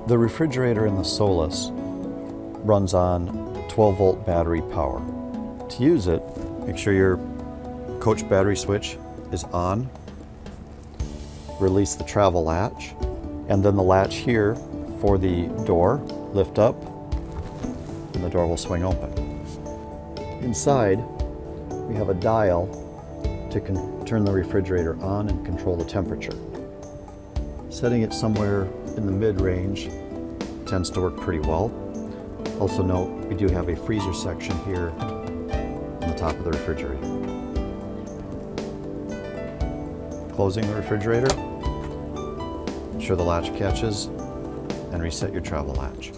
The refrigerator in the Solis runs on 12-volt battery power. To use it, make sure your coach battery switch is on. Release the travel latch, and then the latch here for the door, lift up, and the door will swing open. Inside, we have a dial to turn the refrigerator on and control the temperature. Setting it somewhere in the mid-range tends to work pretty well. Also note, we do have a freezer section here on the top of the refrigerator. Closing the refrigerator, ensure the latch catches, and reset your travel latch.